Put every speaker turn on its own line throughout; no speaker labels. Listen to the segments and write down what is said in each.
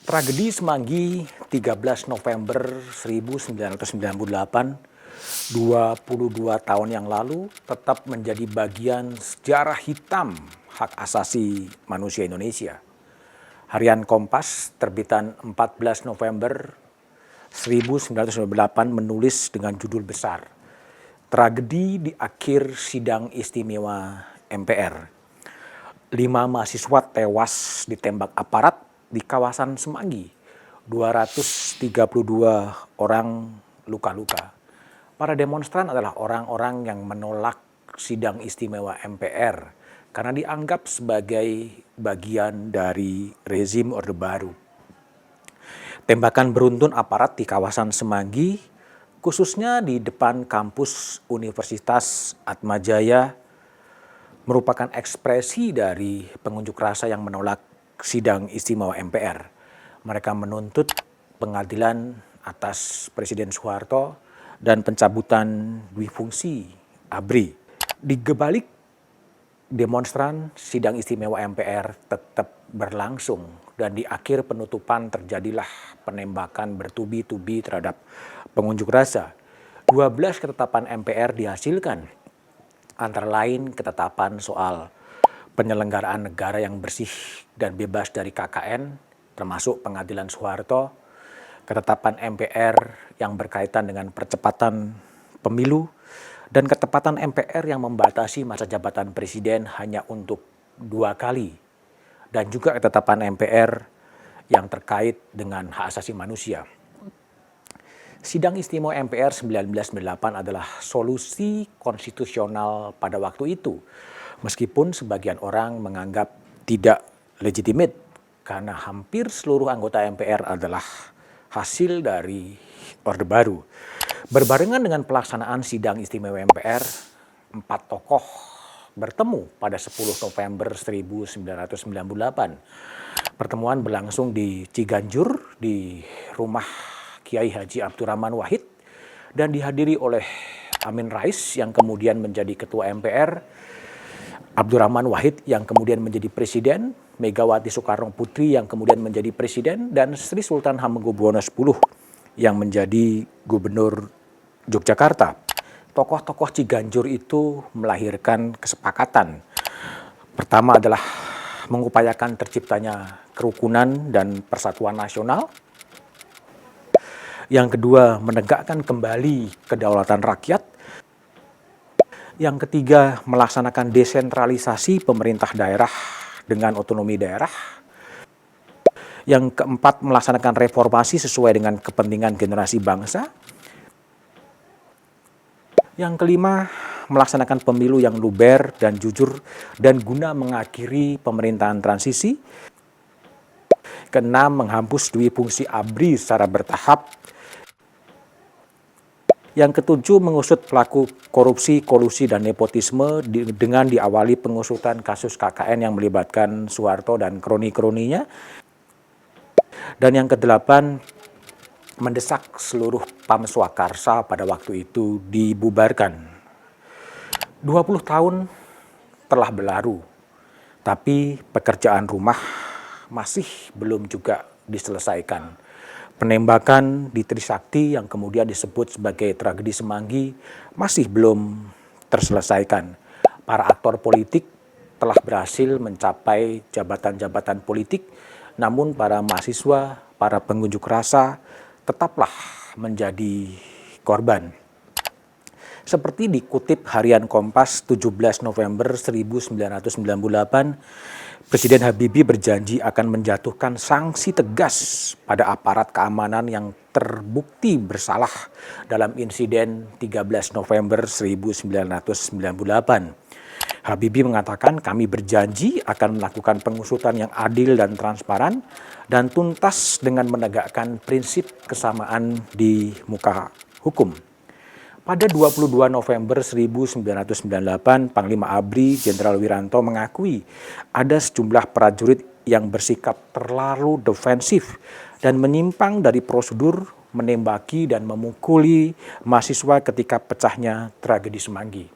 Tragedi Semanggi 13 November 1998, 22 tahun yang lalu tetap menjadi bagian sejarah hitam hak asasi manusia Indonesia. Harian Kompas terbitan 14 November 1998 menulis dengan judul besar, Tragedi di akhir sidang istimewa MPR. 5 mahasiswa tewas ditembak aparat di kawasan Semanggi, 232 orang luka-luka. Para demonstran adalah orang-orang yang menolak sidang istimewa MPR karena dianggap sebagai bagian dari rezim Orde Baru. Tembakan beruntun aparat di kawasan Semanggi, khususnya di depan kampus Universitas Atmajaya, merupakan ekspresi dari pengunjuk rasa yang menolak sidang istimewa MPR. Mereka menuntut pengadilan atas Presiden Soeharto dan pencabutan duifungsi ABRI. Di gebalik demonstran, sidang istimewa MPR tetap berlangsung dan di akhir penutupan terjadilah penembakan bertubi-tubi terhadap pengunjuk rasa. 12 ketetapan MPR dihasilkan, antara lain ketetapan soal penyelenggaraan negara yang bersih dan bebas dari KKN, termasuk pengadilan Soeharto, ketetapan MPR yang berkaitan dengan percepatan pemilu, dan ketetapan MPR yang membatasi masa jabatan presiden hanya untuk 2 kali, dan juga ketetapan MPR yang terkait dengan hak asasi manusia. Sidang istimewa MPR 1998 adalah solusi konstitusional pada waktu itu, meskipun sebagian orang menganggap tidak legitimate karena hampir seluruh anggota MPR adalah hasil dari Orde Baru. Berbarengan dengan pelaksanaan sidang istimewa MPR, 4 tokoh bertemu pada 10 November 1998. Pertemuan berlangsung di Ciganjur di rumah Kiai Haji Abdurrahman Wahid dan dihadiri oleh Amin Rais yang kemudian menjadi Ketua MPR, Abdurrahman Wahid yang kemudian menjadi Presiden, Megawati Soekarno Putri yang kemudian menjadi Presiden, dan Sri Sultan Hamengkubuwono X yang menjadi Gubernur Yogyakarta. Tokoh-tokoh Ciganjur itu melahirkan kesepakatan. Pertama adalah mengupayakan terciptanya kerukunan dan persatuan nasional. Yang kedua, menegakkan kembali kedaulatan rakyat. Yang ketiga, melaksanakan desentralisasi pemerintah daerah dengan otonomi daerah. Yang keempat, melaksanakan reformasi sesuai dengan kepentingan generasi bangsa. Yang kelima, melaksanakan pemilu yang luber dan jujur dan guna mengakhiri pemerintahan transisi. Keenam, menghapus duifungsi ABRI secara bertahap. Yang ketujuh, mengusut pelaku korupsi, kolusi, dan nepotisme dengan diawali pengusutan kasus KKN yang melibatkan Soeharto dan kroni-kroninya. Dan yang kedelapan, mendesak seluruh PAM Swakarsa pada waktu itu dibubarkan. 20 tahun telah berlalu, tapi pekerjaan rumah masih belum juga diselesaikan. Penembakan di Trisakti yang kemudian disebut sebagai tragedi Semanggi masih belum terselesaikan. Para aktor politik telah berhasil mencapai jabatan-jabatan politik, namun para mahasiswa, para pengunjuk rasa tetaplah menjadi korban. Seperti dikutip Harian Kompas 17 November 1998, Presiden Habibie berjanji akan menjatuhkan sanksi tegas pada aparat keamanan yang terbukti bersalah dalam insiden 13 November 1998. Habibie mengatakan, kami berjanji akan melakukan pengusutan yang adil dan transparan dan tuntas dengan menegakkan prinsip kesamaan di muka hukum. Pada 22 November 1998, Panglima ABRI Jenderal Wiranto mengakui ada sejumlah prajurit yang bersikap terlalu defensif dan menyimpang dari prosedur, menembaki dan memukuli mahasiswa ketika pecahnya tragedi Semanggi.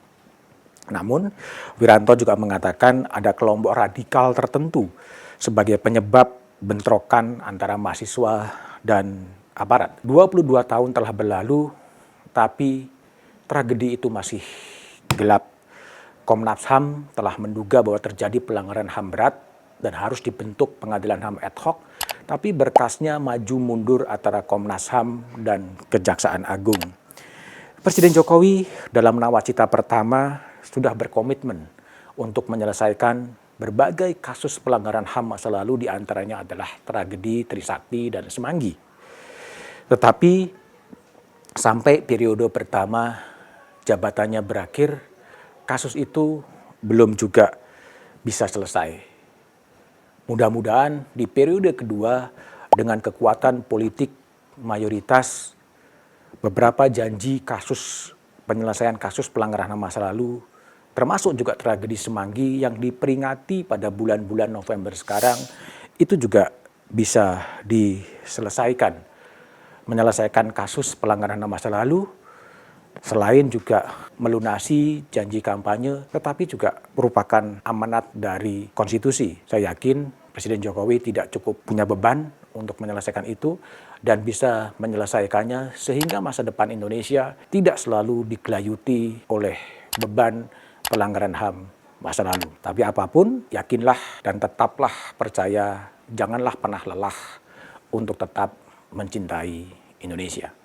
Namun, Wiranto juga mengatakan ada kelompok radikal tertentu sebagai penyebab bentrokan antara mahasiswa dan aparat. 22 tahun telah berlalu, tapi tragedi itu masih gelap. Komnas HAM telah menduga bahwa terjadi pelanggaran HAM berat dan harus dibentuk pengadilan HAM ad hoc, tapi berkasnya maju mundur antara Komnas HAM dan Kejaksaan Agung. Presiden Jokowi dalam nawacita pertama sudah berkomitmen untuk menyelesaikan berbagai kasus pelanggaran HAM masa lalu, diantaranya adalah tragedi Trisakti dan Semanggi. Tetapi sampai periode pertama jabatannya berakhir, kasus itu belum juga bisa selesai. Mudah-mudahan di periode kedua dengan kekuatan politik mayoritas, beberapa janji kasus penyelesaian kasus pelanggaran HAM masa lalu, termasuk juga tragedi Semanggi yang diperingati pada bulan-bulan November sekarang, itu juga bisa diselesaikan. Menyelesaikan kasus pelanggaran HAM masa lalu, selain juga melunasi janji kampanye, tetapi juga merupakan amanat dari konstitusi. Saya yakin Presiden Jokowi tidak cukup punya beban untuk menyelesaikan itu dan bisa menyelesaikannya sehingga masa depan Indonesia tidak selalu digelayuti oleh beban pelanggaran HAM masa lalu. Tapi apapun, yakinlah dan tetaplah percaya, janganlah pernah lelah untuk tetap mencintai Indonesia.